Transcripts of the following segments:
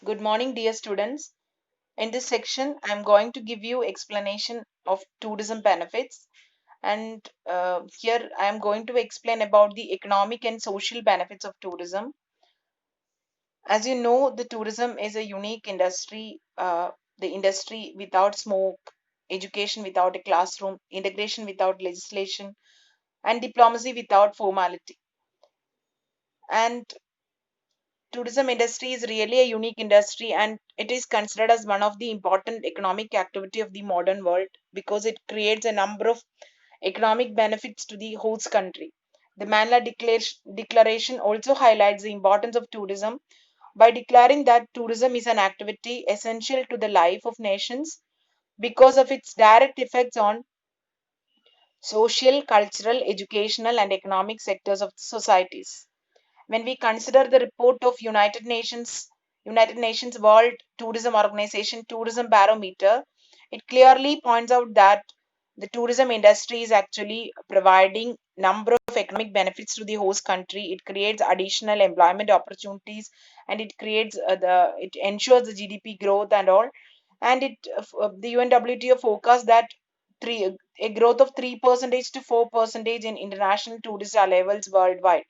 Good morning, dear students. In this section, I'm going to give you explanation of tourism benefits, and here I am going to explain about the economic and social benefits of tourism. As you know, the tourism is a unique industry, the industry without smoke, education without a classroom, integration without legislation, and diplomacy without formality. And tourism industry is really a unique industry, and it is considered as one of the important economic activity of the modern world because it creates a number of economic benefits to the host country. The Manila Declaration also highlights the importance of tourism by declaring that tourism is an activity essential to the life of nations because of its direct effects on social, cultural, educational, and economic sectors of societies. When we consider the report of United Nations World Tourism Organization Tourism Barometer, it clearly points out that the tourism industry is actually providing number of economic benefits to the host country. It creates additional employment opportunities, and it ensures the GDP growth and all. And the UNWTO forecast that a growth of 3% to 4% in international tourist arrivals worldwide.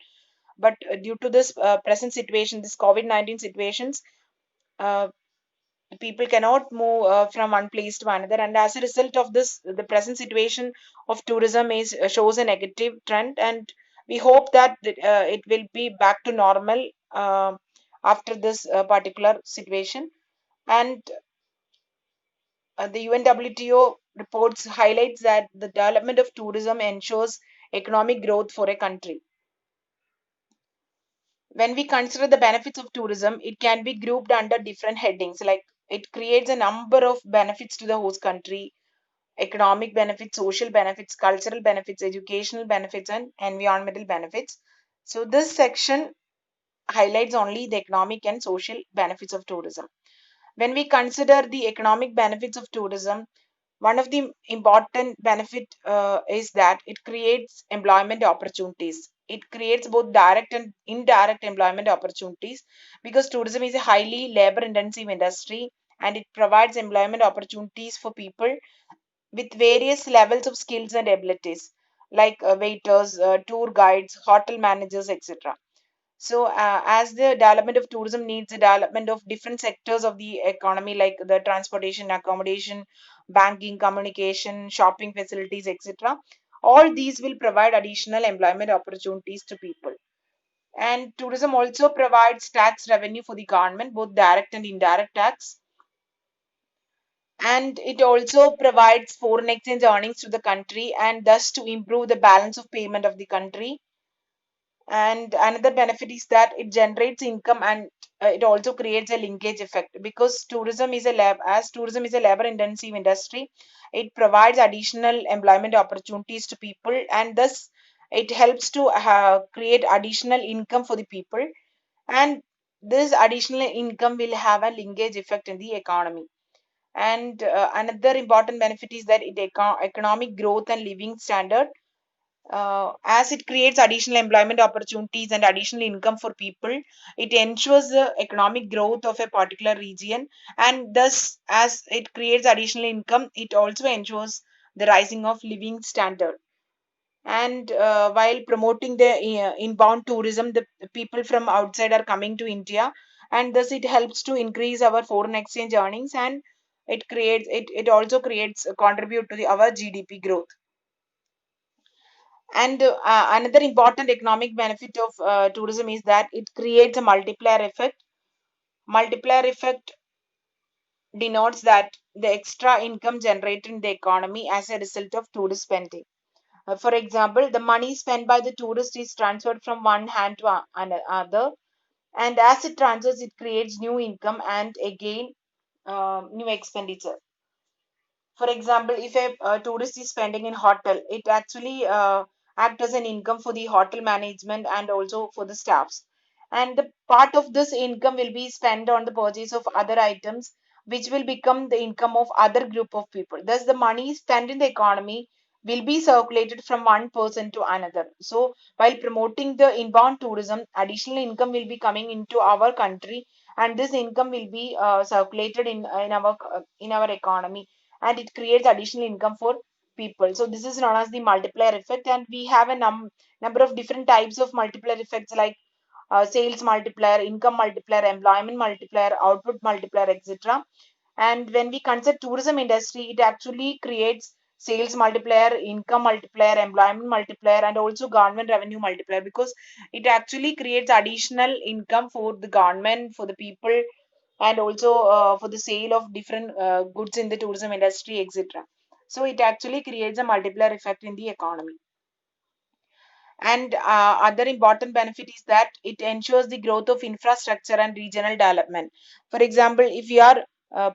But due to this present situation, this COVID-19 situations, uh, people cannot move from one place to another, and as a result of this, the present situation of tourism is shows a negative trend, and we hope that it will be back to normal after this particular situation. And the UNWTO reports highlights that the development of tourism ensures economic growth for a country. When we consider the benefits of tourism, it can be grouped under different headings. Like, it creates a number of benefits to the host country: economic benefits, social benefits, cultural benefits, educational benefits, and environmental benefits. So, this section highlights only the economic and social benefits of tourism. When we consider the economic benefits of tourism, one of the important benefit is that it creates employment opportunities. It creates both direct and indirect employment opportunities because tourism is a highly labor intensive industry, and it provides employment opportunities for people with various levels of skills and abilities, like waiters, tour guides, hotel managers, etc. So, as the development of tourism needs the development of different sectors of the economy, like the transportation, accommodation, banking, communication, shopping facilities, etc., all these will provide additional employment opportunities to people. And tourism also provides tax revenue for the government, both direct and indirect tax. And it also provides foreign exchange earnings to the country, and thus to improve the balance of payment of the country. And another benefit is that it generates income, and it also creates a linkage effect because tourism is a labor intensive industry. It provides additional employment opportunities to people, and thus it helps to create additional income for the people, and this additional income will have a linkage effect in the economy. And another important benefit is that economic growth and living standard, as it creates additional employment opportunities and additional income for people. It ensures the economic growth of a particular region, and thus, as it creates additional income, it also ensures the rising of living standard. And while promoting the inbound tourism, the people from outside are coming to India, and thus it helps to increase our foreign exchange earnings, and it also creates contribute to our GDP growth. And another important economic benefit of tourism is that it creates a multiplier effect. Multiplier effect denotes that the extra income generated in the economy as a result of tourist spending. For example, the money spent by the tourist is transferred from one hand to another, and as it transfers, it creates new income and again new expenditure. For example, if a tourist is spending in hotel, it actually act as an income for the hotel management and also for the staffs. And the part of this income will be spent on the purchase of other items, which will become the income of other group of people. Thus, the money spent in the economy will be circulated from one person to another. So, while promoting the inbound tourism, additional income will be coming into our country, and this income will be circulated in our economy, and it creates additional income for people. So this is known as the multiplier effect, and we have a number of different types of multiplier effects, like sales multiplier, income multiplier, employment multiplier, output multiplier, etc. And when we consider tourism industry, it actually creates sales multiplier, income multiplier, employment multiplier, and also government revenue multiplier, because it actually creates additional income for the government, for the people, and also for the sale of different goods in the tourism industry, etc. So it actually creates a multiplier effect in the economy. And other important benefit is that it ensures the growth of infrastructure and regional development. For example, if we are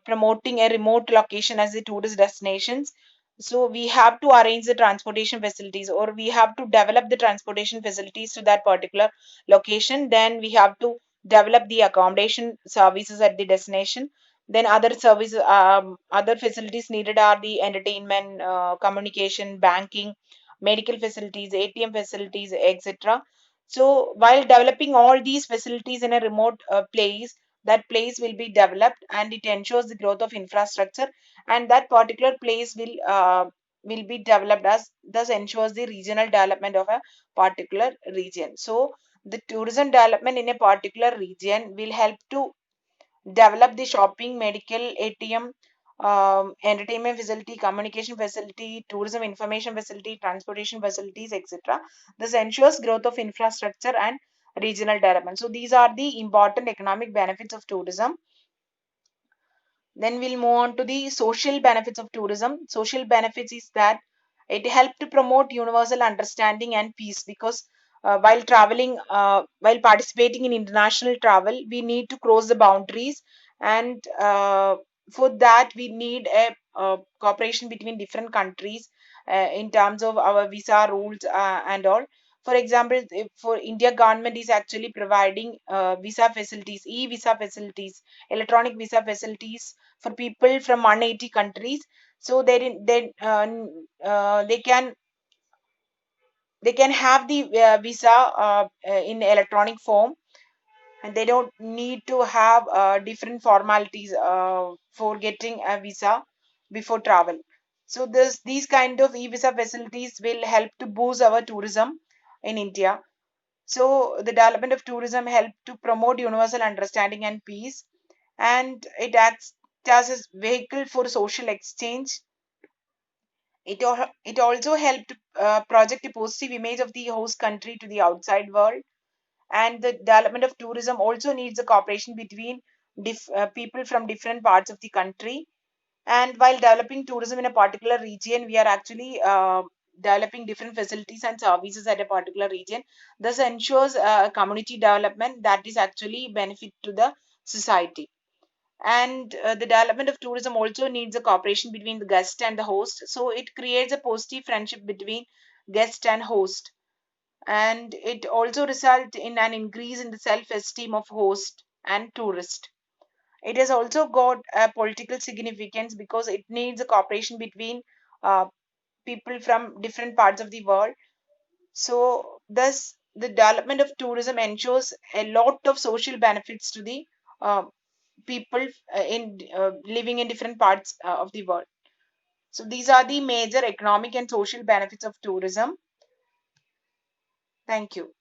promoting a remote location as a tourist destinations, so we have to arrange the transportation facilities, or we have to develop the transportation facilities to that particular location. Then we have to develop the accommodation services at the destination. Then other facilities needed are the entertainment, communication, banking, medical facilities, ATM facilities, etc. So while developing all these facilities in a remote place, that place will be developed, and it ensures the growth of infrastructure, and that particular place will be developed, as thus ensures the regional development of a particular region. So the tourism development in a particular region will help to develop the shopping, medical, ATM, entertainment facility, communication facility, tourism information facility, transportation facilities, etc. This ensures growth of infrastructure and regional development. So these are the important economic benefits of tourism. Then we'll move on to the social benefits of tourism. Social benefits is that it helps to promote universal understanding and peace, because while participating in international travel, we need to cross the boundaries, and for that we need a cooperation between different countries in terms of our visa rules and all. For example, if for India government is actually providing visa facilities, e-visa facilities, electronic visa facilities for people from 180 countries. So they can have the visa in electronic form, and they don't need to have different formalities for getting a visa before travel. So this these kind of e-visa facilities will help to boost our tourism in India. So the development of tourism help to promote universal understanding and peace, and it acts as a vehicle for social exchange. It also helped to project a positive image of the host country to the outside world. And the development of tourism also needs a cooperation between people from different parts of the country. And while developing tourism in a particular region, we are actually developing different facilities and services at a particular region. This ensures community development that is actually benefit to the society. And the development of tourism also needs a cooperation between the guest and the host, so it creates a positive friendship between guest and host, and it also results in an increase in the self-esteem of host and tourist. It has also got a political significance because it needs a cooperation between uh, people from different parts of the world. So thus the development of tourism ensures a lot of social benefits to the uh, people in living in different parts of the world. So these are the major economic and social benefits of tourism. Thank you.